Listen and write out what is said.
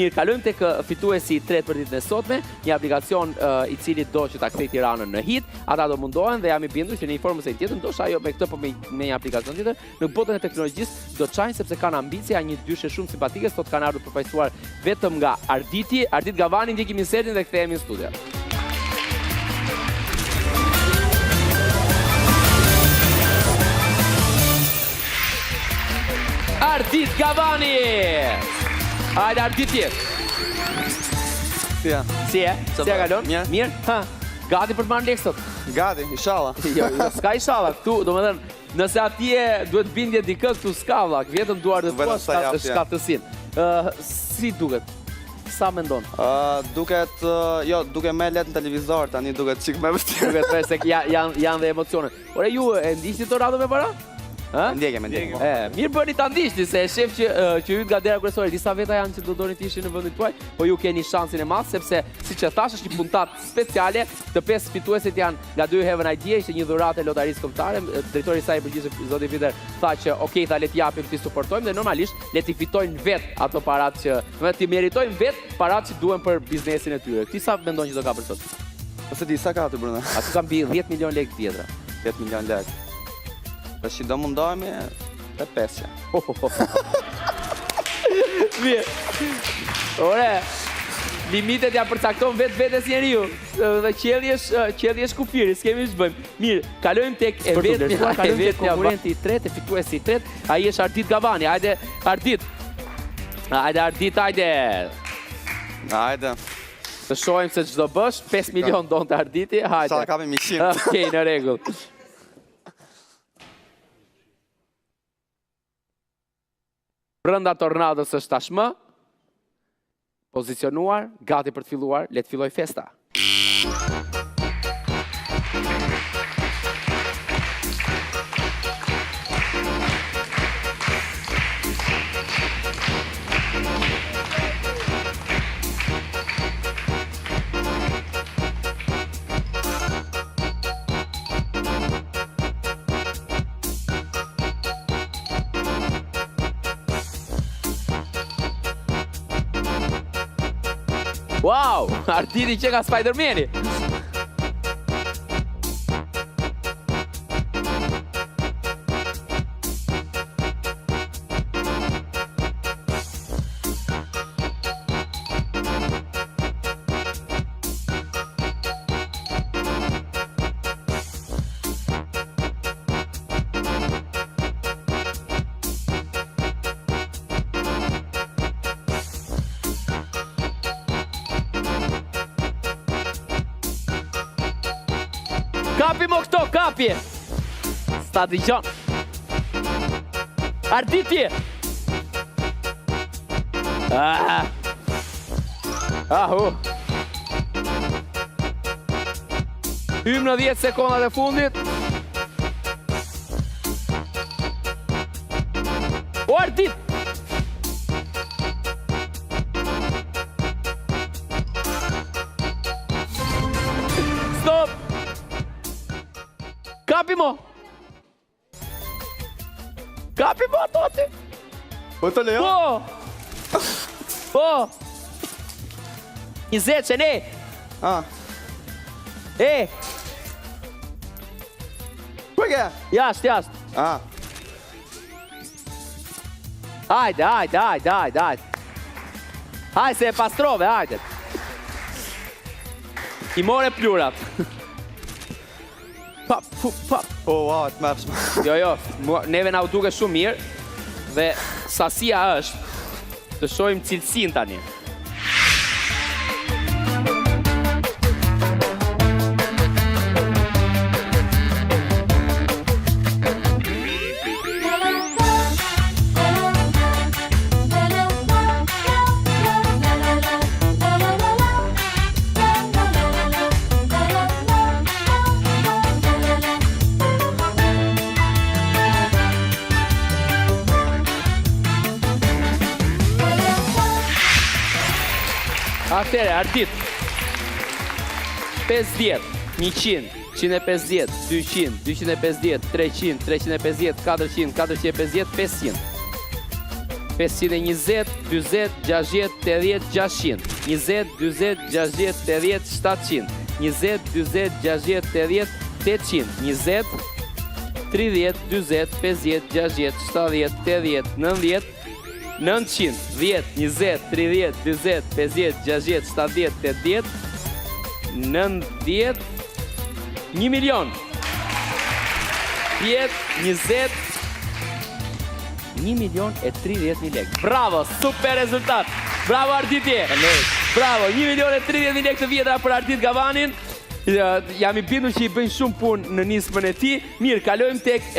Mirë, kalojmë tek fituesi i tretë për ditën e sotme, një aplikacion i cili do që ta kthej Tiranën në hit. Ata do mundohen dhe jam i bindur që në një formë ose tjetër, ndoshta ajo me këtë po me një aplikacion tjetër, në botën e teknologjisë do çajnë sepse kanë ambicie, janë një dyshe shumë simpatike, sot kanë ardhur përfaqësuar vetëm nga Arditi. Ardit Gavani, ndjekim insertin dhe kthehemi në studio. Ardit Gavani! Hajde Arditi! Si ja? Si e? Si e kalon? Mirë. Mirë? Ha, gati për të marrë lekë sot? Gati, inshallah. Jo, s'ka inshallah, këtu, do më thënë, nëse atje duhet bindje dikë, këtu s'ka vlak, vetëm duar dhe Vetëm sa jap, ja. shkatësin. Si duket? Sa mendon? Duket, jo, duket me let në televizor, tani duket qik me vështirë. Duket se janë dhe emocione. Ore, ju e ndishti të radhë me para? Ndjekem. Mirë bëni ta ndishti, se e shef që hyt nga dera kryesore. Disa veta janë që do doni të ishin në vendin tuaj, po ju keni shansin e madh sepse siç e thash është një puntat speciale. Të pesë fituesit janë nga Do You Have an Idea, ishte një dhuratë e lotarisë kombëtare. Drejtori i saj i përgjithshëm zoti Peter tha që okay, tha le të japim, ti suportojmë dhe normalisht le të fitojnë vet ato parat që, do të meritojnë vet parat që duhen për biznesin e tyre. Ti sa mendon që do ka për sot? Ose di sa ka aty brenda? Aty ka mbi 10 milion lekë tjetra. 10 milion lekë. Tash do mundohemi te 5. Mirë. Ore, limitet ja përcakton vetes njeriu. Dhe qelli është kufiri, s'kemi ç'bëjmë. Mirë, kalojmë tek konkurrenti i tretë, fituesi i tretë, ai është Ardit Gavani. Hajde Ardit. Hajde. Të shohim se ç'do bësh. 5 milion donte Arditi. Hajde. Sa kapim 100. Okej, në rregull. Brenda tornados është tashmë pozicionuar, gati për të filluar, le të filloj festa. Wow, Arditi që nga Spider-Mani. Kapi mo këto, kapi! Sta t'i gjon. Arditi! Hymë në 10 sekondat e fundit. O, Ardit! Stop! Kapi mo! Kapi mo ato ti! Po të lejo? Po! Po! 20 që ne! E! Po ke? Jasht! Hajde! Hajde se e pastrove, hajde! I more plurat. Pap. Po, wow, të mërshme. Jo, neve na u duke shumë mirë dhe sasia është të shohim cilësin tani. Atere, Ardit. 50, 100, 150, 200, 250, 300, 350, 400, 450, 500. 520, 40, 60, 80, 600. 20, 40, 60, 80, 700. 20, 40, 60, 80, 800. 20, 30, 20, 50, 60, 70, 80, 90, 900. 10, 20, 30, 20, 50, 60, 70, 80, 90, 1 milion. 10, 20, 1.030.000 lekë. Bravo, super rezultat. Bravo Arditi. Bravo, 1.030.000 lekë të vjetra për Ardit Gavanin. Jam i bindur që i bëjnë shumë punë në nismën e tij. Mirë, kalojmë tek